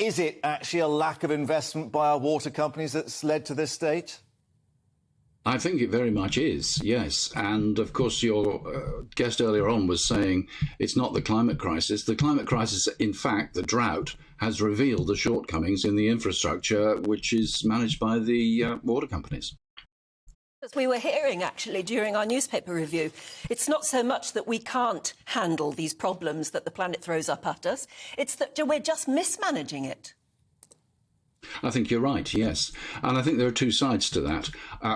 Is it actually a lack of investment by our water companies that's led to this state? I think it very much is, yes. And of course, your guest earlier on was saying it's not the climate crisis. The climate crisis, in fact, the drought, has revealed the shortcomings in the infrastructure, which is managed by the water companies. As we were hearing, actually, during our newspaper review, it's not so much that we can't handle these problems that the planet throws up at us, it's that we're just mismanaging it. I think you're right, yes. And I think there are two sides to that.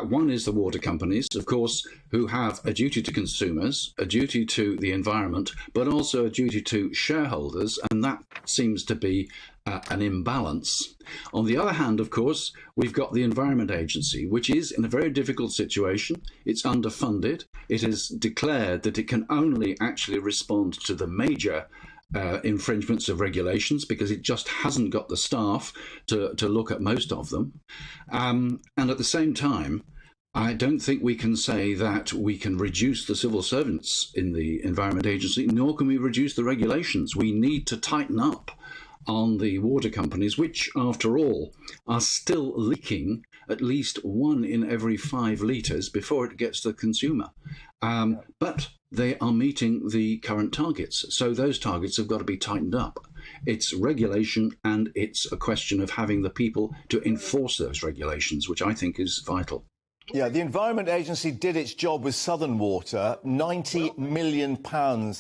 One is the water companies, of course, who have a duty to consumers, a duty to the environment, but also a duty to shareholders, and that seems to be an imbalance. On the other hand, of course, we've got the Environment Agency, which is in a very difficult situation. It's underfunded. It has declared that it can only actually respond to the major infringements of regulations because it just hasn't got the staff to look at most of them. And at the same time, I don't think we can say that we can reduce the civil servants in the Environment Agency, nor can we reduce the regulations. We need to tighten up on the water companies, which, after all, are still leaking at least 1 in every 5 litres before it gets to the consumer. But they are meeting the current targets. So those targets have got to be tightened up. It's regulation, and it's a question of having the people to enforce those regulations, which I think is vital. Yeah, the Environment Agency did its job with Southern Water. £90 million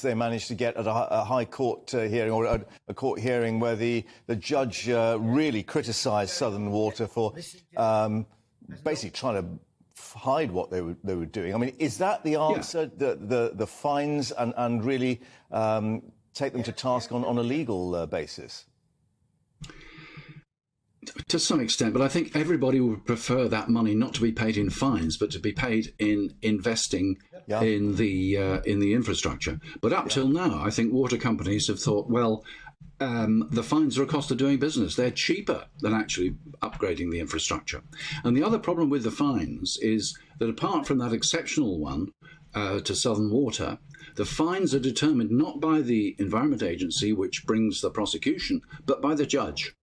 they managed to get at a High Court hearing, or a court hearing where the judge really criticised Southern Water for basically trying to hide what they were doing. I mean, is that the answer, the fines, and really take them to task on a legal basis? To some extent, but I think everybody would prefer that money not to be paid in fines, but to be paid in investing in the infrastructure. But up till now, I think water companies have thought, well, the fines are a cost of doing business. They're cheaper than actually upgrading the infrastructure. And the other problem with the fines is that apart from that exceptional one to Southern Water, the fines are determined not by the Environment Agency, which brings the prosecution, but by the judge.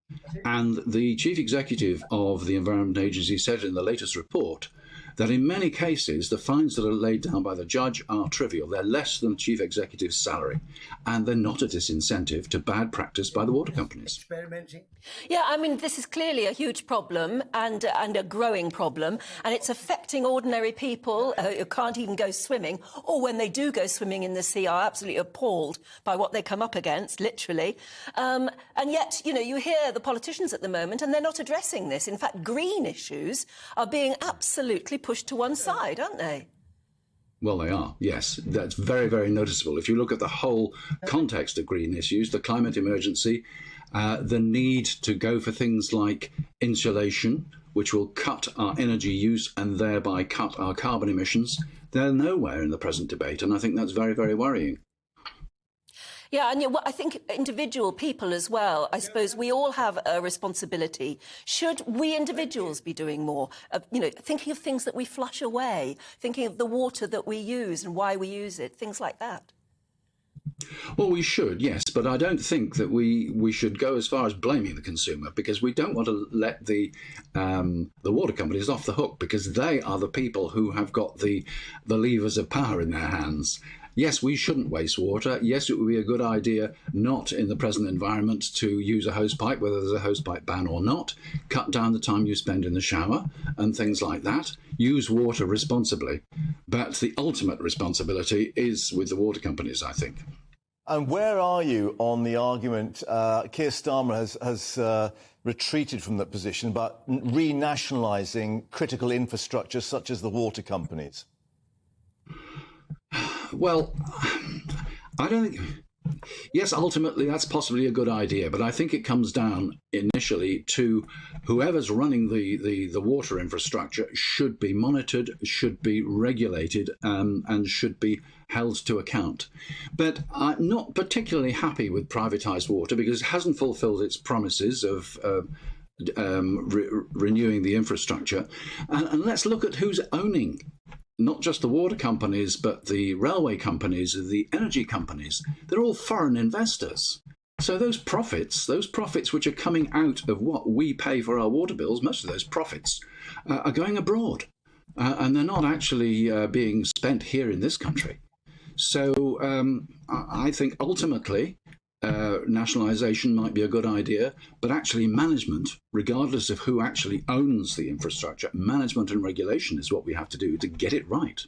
And the chief executive of the Environment Agency said in the latest report that in many cases the fines that are laid down by the judge are trivial. They're less than the chief executive's salary, and they're not a disincentive to bad practice by the water companies. Yeah, I mean, this is clearly a huge problem and a growing problem, and it's affecting ordinary people who can't even go swimming, or when they do go swimming in the sea are absolutely appalled by what they come up against, literally. And yet, you know, you hear the politicians at the moment and they're not addressing this. In fact, green issues are being absolutely pushed to one side, aren't they? Well, they are, yes. That's very, very noticeable. If you look at the whole context of green issues, the climate emergency, the need to go for things like insulation, which will cut our energy use and thereby cut our carbon emissions, they're nowhere in the present debate. And I think that's very, very worrying. Yeah, and I think individual people as well, I suppose we all have a responsibility. Should we individuals be doing more? You know, thinking of things that we flush away, thinking of the water that we use and why we use it, things like that. Well, we should, yes, but I don't think that we should go as far as blaming the consumer, because we don't want to let the water companies off the hook, because they are the people who have got the levers of power in their hands. Yes, we shouldn't waste water. Yes, it would be a good idea not in the present environment to use a hosepipe, whether there's a hosepipe ban or not. Cut down the time you spend in the shower and things like that. Use water responsibly. But the ultimate responsibility is with the water companies, I think. And where are you on the argument? Keir Starmer has retreated from that position, but renationalising critical infrastructure such as the water companies. Well, I don't think... Yes, ultimately, that's possibly a good idea, but I think it comes down initially to whoever's running the water infrastructure should be monitored, should be regulated, and should be held to account. But I'm not particularly happy with privatised water because it hasn't fulfilled its promises of renewing the infrastructure. And let's look at who's owning not just the water companies, but the railway companies, the energy companies. They're all foreign investors. So those profits which are coming out of what we pay for our water bills, most of those profits are going abroad. And they're not actually being spent here in this country. So I think ultimately nationalisation might be a good idea, but actually management, regardless of who actually owns the infrastructure, management and regulation is what we have to do to get it right.